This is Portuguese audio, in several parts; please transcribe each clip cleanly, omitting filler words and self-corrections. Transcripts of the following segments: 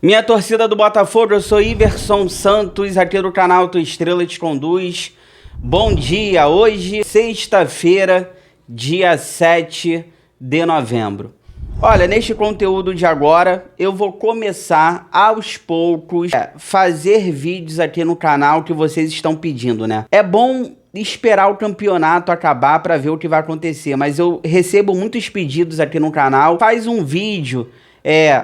Minha torcida do Botafogo, eu sou Iverson Santos, aqui do canal Tua Estrela Te Conduz. Bom dia, hoje, sexta-feira, dia 7 de novembro. Olha, neste conteúdo de agora, eu vou começar aos poucos a fazer vídeos aqui no canal que vocês estão pedindo, né? É bom esperar o campeonato acabar para ver o que vai acontecer, mas eu recebo muitos pedidos aqui no canal. Faz um vídeo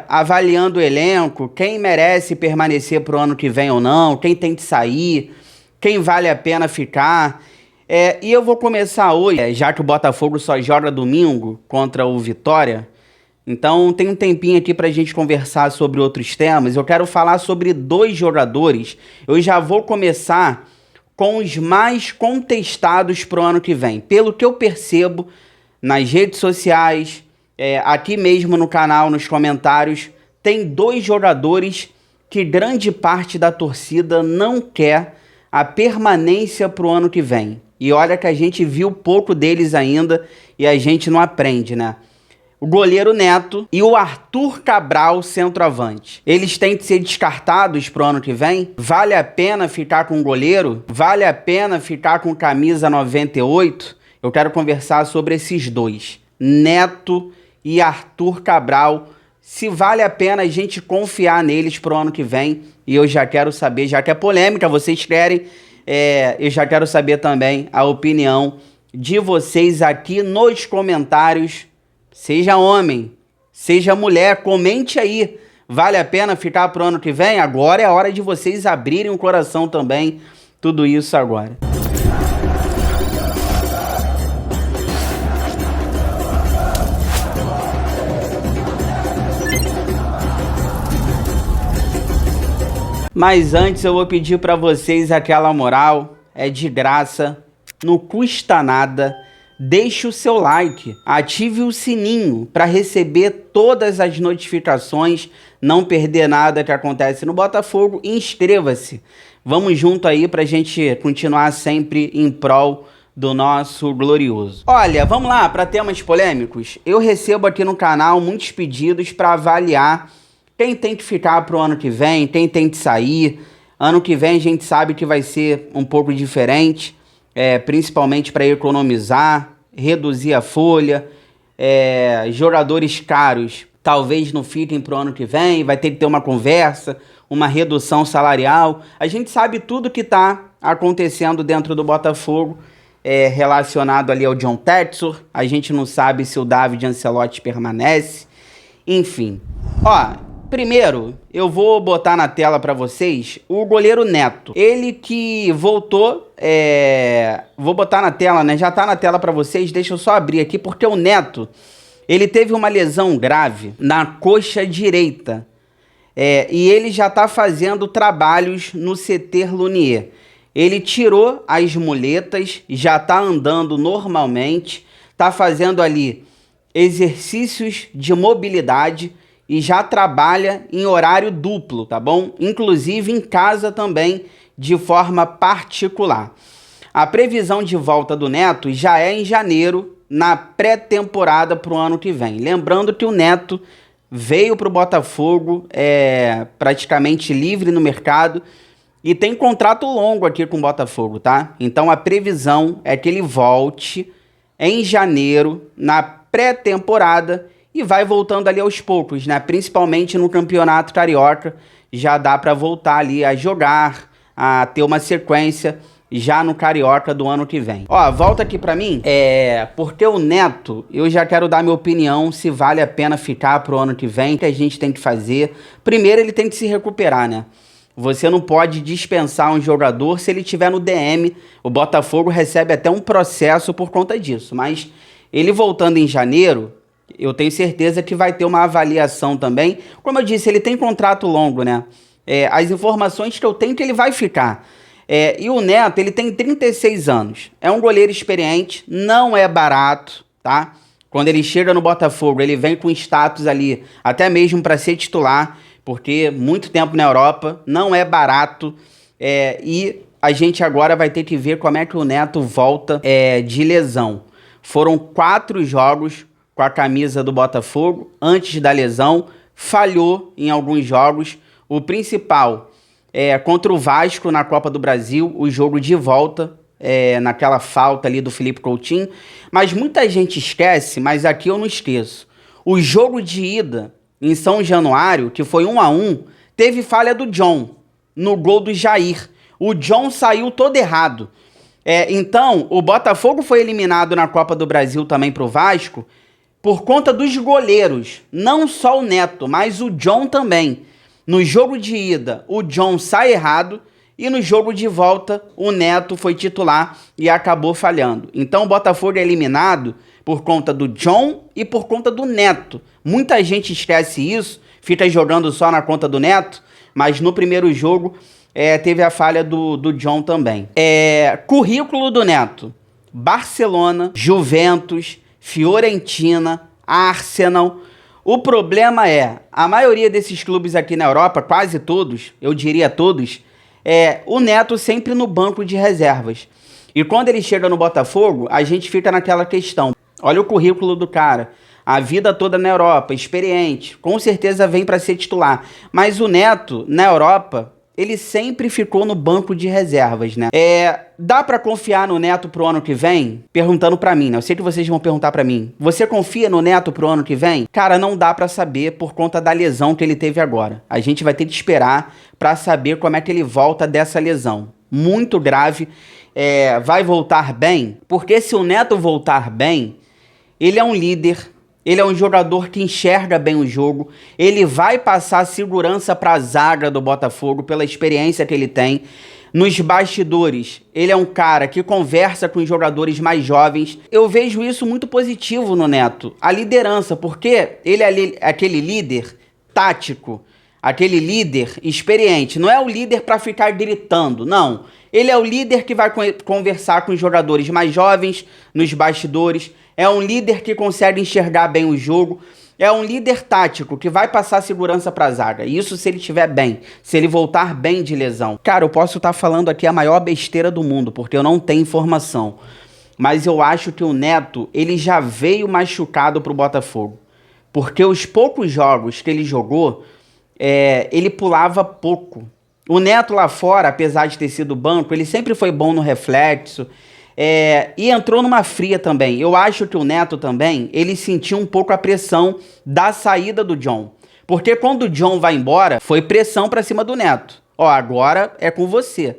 avaliando o elenco, quem merece permanecer pro ano que vem ou não, quem tem que sair, quem vale a pena ficar. E eu vou começar hoje, já que o Botafogo só joga domingo contra o Vitória, então tem um tempinho aqui pra gente conversar sobre outros temas. Eu quero falar sobre dois jogadores. Eu já vou começar com os mais contestados pro ano que vem. Pelo que eu percebo nas redes sociais, aqui mesmo no canal, nos comentários, tem dois jogadores que grande parte da torcida não quer a permanência pro ano que vem. E olha que a gente viu pouco deles ainda e a gente não aprende, né? O goleiro Neto e o Arthur Cabral, centroavante. Eles têm que ser descartados pro ano que vem? Vale a pena ficar com o goleiro? Vale a pena ficar com camisa 98? Eu quero conversar sobre esses dois, Neto e Arthur Cabral, se vale a pena a gente confiar neles pro ano que vem. E eu já quero saber, já que é polêmica, vocês querem, eu já quero saber também a opinião de vocês aqui nos comentários. Seja homem, seja mulher, comente aí. Vale a pena ficar pro ano que vem? Agora é a hora de vocês abrirem o coração também. Tudo isso agora. Mas antes eu vou pedir para vocês aquela moral, é de graça, não custa nada. Deixe o seu like, ative o sininho para receber todas as notificações, não perder nada que acontece no Botafogo e inscreva-se. Vamos junto aí para a gente continuar sempre em prol do nosso glorioso. Olha, vamos lá para temas polêmicos. Eu recebo aqui no canal muitos pedidos para avaliar quem tem que ficar pro ano que vem, quem tem que sair. Ano que vem a gente sabe que vai ser um pouco diferente, principalmente para economizar, reduzir a folha. Jogadores caros talvez não fiquem pro ano que vem, vai ter que ter uma conversa, uma redução salarial. A gente sabe tudo que tá acontecendo dentro do Botafogo, relacionado ali ao John Textor. A gente não sabe se o David Ancelotti permanece, enfim. Primeiro, eu vou botar na tela para vocês o goleiro Neto. Ele que voltou, vou botar na tela, né? Já tá na tela para vocês, deixa eu só abrir aqui, porque o Neto, ele teve uma lesão grave na coxa direita. E ele já tá fazendo trabalhos no CT Lunier. Ele tirou as muletas, já tá andando normalmente, tá fazendo ali exercícios de mobilidade, e já trabalha em horário duplo, tá bom? Inclusive em casa também, de forma particular. A previsão de volta do Neto já é em janeiro, na pré-temporada para o ano que vem. Lembrando que o Neto veio para o Botafogo praticamente livre no mercado e tem contrato longo aqui com o Botafogo, tá? Então a previsão é que ele volte em janeiro, na pré-temporada, e vai voltando ali aos poucos, né? Principalmente no Campeonato Carioca, já dá para voltar ali a jogar, a ter uma sequência já no Carioca do ano que vem. Volta aqui para mim, porque o Neto, eu já quero dar minha opinião se vale a pena ficar pro ano que vem, que a gente tem que fazer. Primeiro ele tem que se recuperar, né? Você não pode dispensar um jogador se ele estiver no DM. O Botafogo recebe até um processo por conta disso, mas ele voltando em janeiro, eu tenho certeza que vai ter uma avaliação também. Como eu disse, ele tem contrato longo, né? As informações que eu tenho é que ele vai ficar. E o Neto, ele tem 36 anos. É um goleiro experiente, não é barato, tá? Quando ele chega no Botafogo, ele vem com status ali, até mesmo para ser titular, porque muito tempo na Europa, não é barato. E a gente agora vai ter que ver como é que o Neto volta de lesão. Foram 4 jogos com a camisa do Botafogo antes da lesão, falhou em alguns jogos, O principal é contra o Vasco na Copa do Brasil, o jogo de volta, naquela falta ali do Felipe Coutinho. Mas muita gente esquece, mas aqui eu não esqueço. O jogo de ida em São Januário, que foi 1-1, teve falha do John no gol do Jair. O John saiu todo errado. Então, o Botafogo foi eliminado na Copa do Brasil também pro Vasco por conta dos goleiros. Não só o Neto, mas o John também. No jogo de ida, o John sai errado e no jogo de volta, o Neto foi titular e acabou falhando. Então, o Botafogo é eliminado por conta do John e por conta do Neto. Muita gente esquece isso, fica jogando só na conta do Neto, mas no primeiro jogo teve a falha do John também. Currículo do Neto: Barcelona, Juventus, Fiorentina, Arsenal. O problema a maioria desses clubes aqui na Europa, quase todos, eu diria todos, o Neto sempre no banco de reservas. E quando ele chega no Botafogo, a gente fica naquela questão. Olha o currículo do cara, a vida toda na Europa, experiente, com certeza vem para ser titular. Mas o Neto, na Europa, ele sempre ficou no banco de reservas, né? Dá pra confiar no Neto pro ano que vem? Perguntando pra mim, né? Eu sei que vocês vão perguntar pra mim. Você confia no Neto pro ano que vem? Cara, não dá pra saber por conta da lesão que ele teve agora. A gente vai ter que esperar pra saber como é que ele volta dessa lesão. Muito grave. Vai voltar bem? Porque se o Neto voltar bem, ele é um líder. Ele é um jogador que enxerga bem o jogo. Ele vai passar segurança para a zaga do Botafogo pela experiência que ele tem. Nos bastidores, ele é um cara que conversa com os jogadores mais jovens. Eu vejo isso muito positivo no Neto. A liderança, porque ele é aquele líder tático, aquele líder experiente. Não é o líder para ficar gritando, não. Ele é o líder que vai conversar com os jogadores mais jovens nos bastidores. É um líder que consegue enxergar bem o jogo. É um líder tático que vai passar segurança para a zaga. Isso se ele estiver bem, se ele voltar bem de lesão. Cara, eu posso estar falando aqui a maior besteira do mundo, porque eu não tenho informação. Mas eu acho que o Neto, ele já veio machucado pro Botafogo. Porque os poucos jogos que ele jogou, ele pulava pouco. O Neto lá fora, apesar de ter sido banco, ele sempre foi bom no reflexo. E entrou numa fria também. Eu acho que o Neto também, ele sentiu um pouco a pressão da saída do John. Porque quando o John vai embora, foi pressão pra cima do Neto. Agora é com você.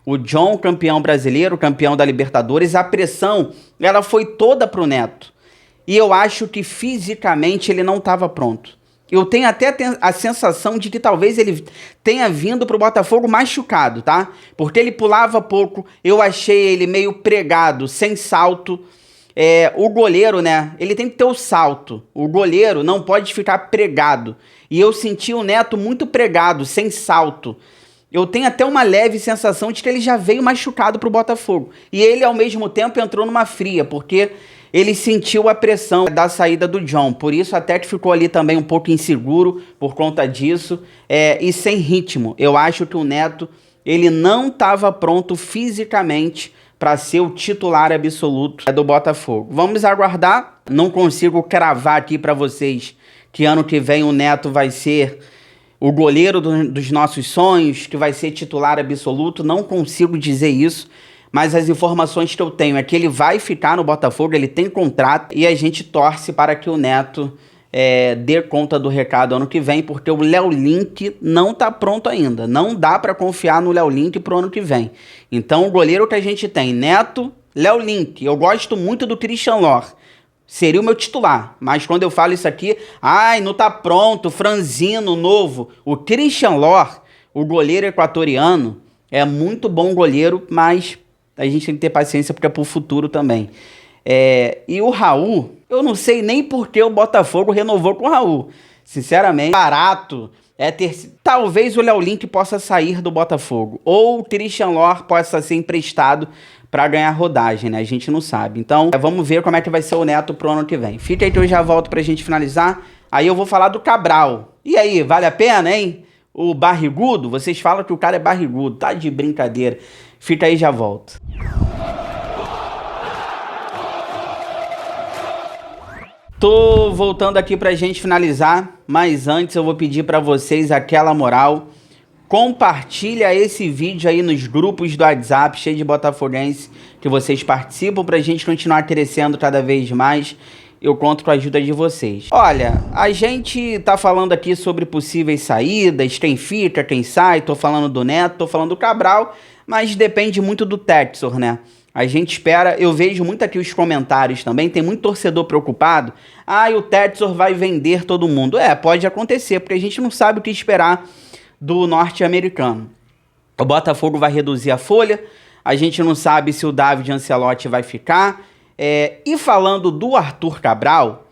O John, campeão brasileiro, campeão da Libertadores, a pressão, ela foi toda pro Neto. E eu acho que fisicamente ele não estava pronto. Eu tenho até a sensação de que talvez ele tenha vindo pro Botafogo machucado, tá? Porque ele pulava pouco, eu achei ele meio pregado, sem salto. O goleiro, né? Ele tem que ter o salto. O goleiro não pode ficar pregado. E eu senti o Neto muito pregado, sem salto. Eu tenho até uma leve sensação de que ele já veio machucado pro Botafogo. E ele, ao mesmo tempo, entrou numa fria, porque ele sentiu a pressão da saída do John. Por isso até que ficou ali também um pouco inseguro por conta disso. E sem ritmo. Eu acho que o Neto, ele não estava pronto fisicamente para ser o titular absoluto do Botafogo. Vamos aguardar. Não consigo cravar aqui para vocês que ano que vem o Neto vai ser o goleiro dos nossos sonhos, que vai ser titular absoluto. Não consigo dizer isso. Mas as informações que eu tenho é que ele vai ficar no Botafogo, ele tem contrato, e a gente torce para que o Neto dê conta do recado ano que vem, porque o Léo Link não tá pronto ainda. Não dá para confiar no Léo Link pro ano que vem. Então o goleiro que a gente tem, Neto, Léo Link. Eu gosto muito do Christian Lohr. Seria o meu titular. Mas quando eu falo isso aqui, não tá pronto, franzino, novo. O Christian Lohr, o goleiro equatoriano, é muito bom goleiro, mas a gente tem que ter paciência porque é pro futuro também. E o Raul, eu não sei nem por que o Botafogo renovou com o Raul. Sinceramente, barato. Talvez o Léo Link possa sair do Botafogo. Ou o Christian Lohr possa ser emprestado para ganhar rodagem, né? A gente não sabe. Então, vamos ver como é que vai ser o Neto pro ano que vem. Fica aí que eu já volto pra gente finalizar. Aí eu vou falar do Cabral. E aí, vale a pena, hein? O barrigudo, vocês falam que o cara é barrigudo. Tá de brincadeira. Fica aí, já volto. Tô voltando aqui pra gente finalizar. mas antes eu vou pedir para vocês aquela moral. Compartilha esse vídeo aí nos grupos do WhatsApp, cheio de botafoguense, que vocês participam, pra gente continuar crescendo cada vez mais. Eu conto com a ajuda de vocês. Olha, a gente tá falando aqui sobre possíveis saídas, quem fica, quem sai, tô falando do Neto, tô falando do Cabral, mas depende muito do Textor, né? A gente espera, eu vejo muito aqui os comentários também, tem muito torcedor preocupado. Ah, e o Textor vai vender todo mundo. Pode acontecer, porque a gente não sabe o que esperar do norte-americano. O Botafogo vai reduzir a folha, a gente não sabe se o David Ancelotti vai ficar. E falando do Arthur Cabral,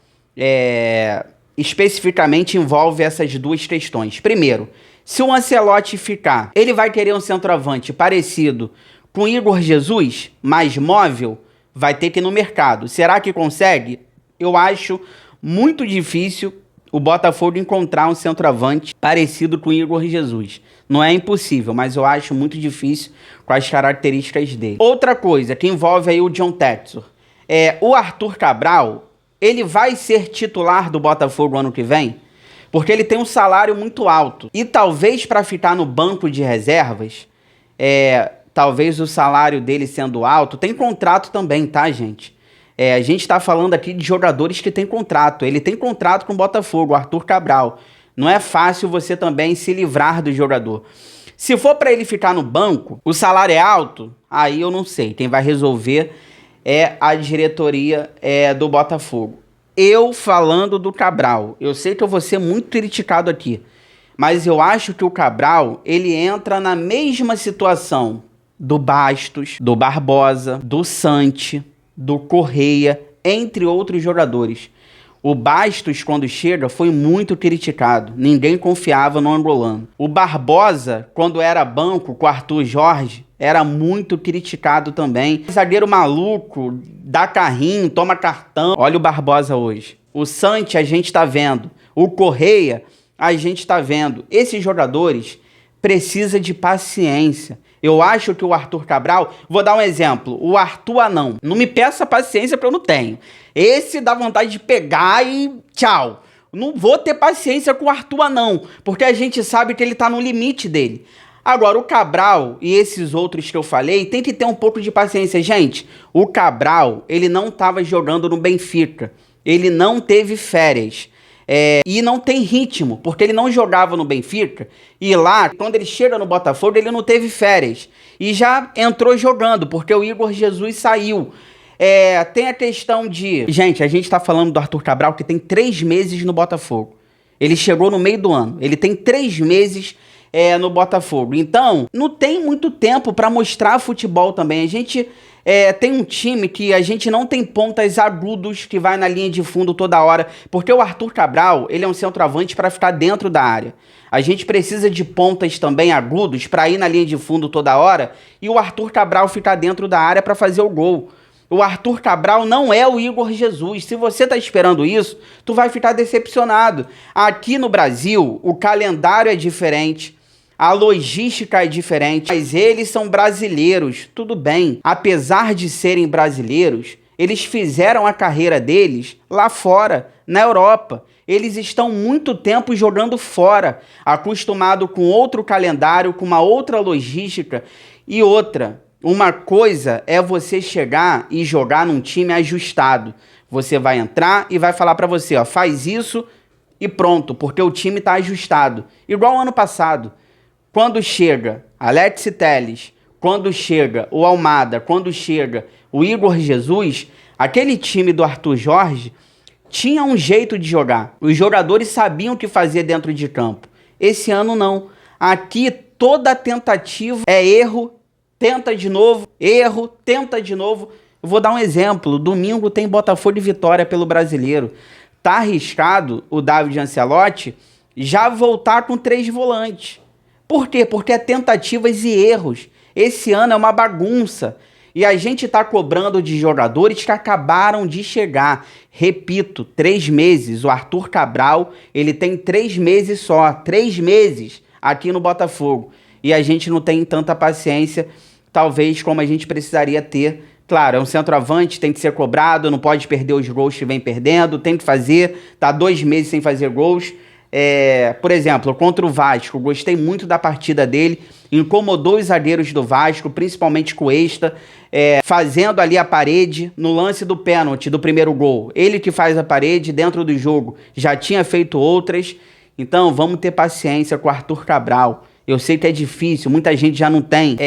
especificamente envolve essas duas questões. Primeiro, se o Ancelotti ficar, ele vai querer um centroavante parecido com o Igor Jesus, mais móvel, vai ter que ir no mercado. Será que consegue? Eu acho muito difícil o Botafogo encontrar um centroavante parecido com o Igor Jesus. Não é impossível, mas eu acho muito difícil com as características dele. Outra coisa que envolve aí o John Textor. O Arthur Cabral, ele vai ser titular do Botafogo ano que vem? Porque ele tem um salário muito alto. E talvez para ficar no banco de reservas, talvez o salário dele sendo alto, tem contrato também, tá, gente? A gente tá falando aqui de jogadores que tem contrato. Ele tem contrato com o Botafogo, o Arthur Cabral. Não é fácil você também se livrar do jogador. Se for para ele ficar no banco, o salário é alto, aí eu não sei. Quem vai resolver é a diretoria do Botafogo. Eu falando do Cabral, eu sei que eu vou ser muito criticado aqui, mas eu acho que o Cabral, ele entra na mesma situação do Bastos, do Barbosa, do Santi, do Correia, entre outros jogadores. O Bastos, quando chega, foi muito criticado. Ninguém confiava no angolano. O Barbosa, quando era banco com o Arthur Jorge, era muito criticado também. Zagueiro maluco, dá carrinho, toma cartão. Olha o Barbosa hoje. O Santi a gente tá vendo. O Correia a gente tá vendo. Esses jogadores precisam de paciência. Eu acho que o Arthur Cabral... Vou dar um exemplo. O Arthur Anão. Não me peça paciência porque eu não tenho. Esse dá vontade de pegar e tchau. Não vou ter paciência com o Arthur Anão, porque a gente sabe que ele tá no limite dele. Agora, o Cabral e esses outros que eu falei, tem que ter um pouco de paciência. Gente, o Cabral, ele não tava jogando no Benfica. Ele não teve férias. E não tem ritmo, porque ele não jogava no Benfica, e lá, quando ele chega no Botafogo, ele não teve férias, e já entrou jogando, porque o Igor Jesus saiu. Tem a questão de... Gente, a gente tá falando do Arthur Cabral, que tem 3 meses no Botafogo. Ele chegou no meio do ano, ele tem 3 meses no Botafogo, então não tem muito tempo para mostrar futebol também. A gente... tem um time que a gente não tem pontas agudos que vai na linha de fundo toda hora, porque o Arthur Cabral, ele é um centroavante para ficar dentro da área. A gente precisa de pontas também agudos para ir na linha de fundo toda hora, e o Arthur Cabral ficar dentro da área para fazer o gol. O Arthur Cabral não é o Igor Jesus. Se você tá esperando isso, tu vai ficar decepcionado. Aqui no Brasil, o calendário é diferente. A logística é diferente, mas eles são brasileiros, tudo bem. Apesar de serem brasileiros, eles fizeram a carreira deles lá fora, na Europa. Eles estão muito tempo jogando fora, acostumado com outro calendário, com uma outra logística e outra. Uma coisa é você chegar e jogar num time ajustado. Você vai entrar e vai falar para você, ó, faz isso e pronto, porque o time tá ajustado. Igual ano passado. Quando chega Alex Telles, quando chega o Almada, quando chega o Igor Jesus, aquele time do Arthur Jorge tinha um jeito de jogar. Os jogadores sabiam o que fazer dentro de campo. Esse ano não. Aqui toda tentativa é erro, tenta de novo, erro, tenta de novo. Eu vou dar um exemplo. Domingo tem Botafogo e Vitória pelo Brasileiro. Tá arriscado o David Ancelotti já voltar com 3 volantes. Por quê? Porque é tentativas e erros. Esse ano é uma bagunça. E a gente está cobrando de jogadores que acabaram de chegar. Repito, 3 meses. O Arthur Cabral, ele tem 3 meses só. 3 meses aqui no Botafogo. E a gente não tem tanta paciência, talvez, como a gente precisaria ter. Claro, é um centroavante, tem que ser cobrado, não pode perder os gols que vem perdendo, tem que fazer. Tá 2 meses sem fazer gols. Por exemplo, contra o Vasco, gostei muito da partida dele, incomodou os zagueiros do Vasco, principalmente Cuesta, fazendo ali a parede no lance do pênalti do primeiro gol. Ele que faz a parede dentro do jogo, já tinha feito outras. Então vamos ter paciência com o Arthur Cabral. Eu sei que é difícil, muita gente já não tem,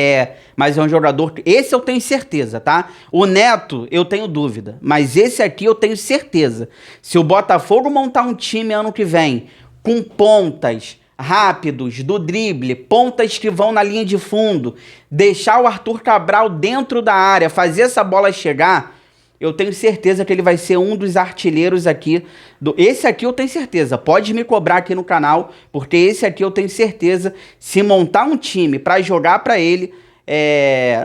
mas é um jogador... Esse eu tenho certeza, tá? O Neto, eu tenho dúvida, mas esse aqui eu tenho certeza. Se o Botafogo montar um time ano que vem, com pontas rápidos, do drible, pontas que vão na linha de fundo, deixar o Arthur Cabral dentro da área, fazer essa bola chegar... Eu tenho certeza que ele vai ser um dos artilheiros aqui. Esse aqui eu tenho certeza. Pode me cobrar aqui no canal, porque esse aqui eu tenho certeza. Se montar um time para jogar para ele,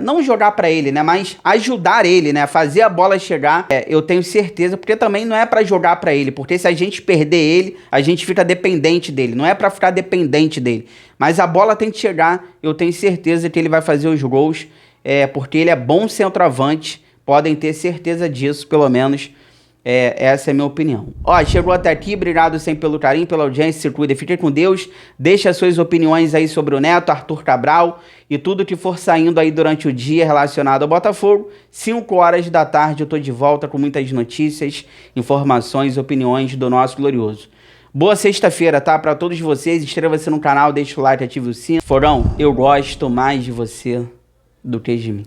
não jogar para ele, né? Mas ajudar ele, né? Fazer a bola chegar, eu tenho certeza. Porque também não é para jogar para ele. Porque se a gente perder ele, a gente fica dependente dele. Não é para ficar dependente dele. Mas a bola tem que chegar. Eu tenho certeza que ele vai fazer os gols. Porque ele é bom centroavante. Podem ter certeza disso, pelo menos essa é a minha opinião. Ó, chegou até aqui, obrigado sempre pelo carinho, pela audiência, se cuida, fique com Deus. Deixa as suas opiniões aí sobre o Neto, Arthur Cabral e tudo que for saindo aí durante o dia relacionado ao Botafogo. 5 horas da tarde eu tô de volta com muitas notícias, informações, opiniões do nosso glorioso. Boa sexta-feira, tá? Pra todos vocês, inscreva-se no canal, deixa o like, ative o sino. Forão, eu gosto mais de você do que de mim.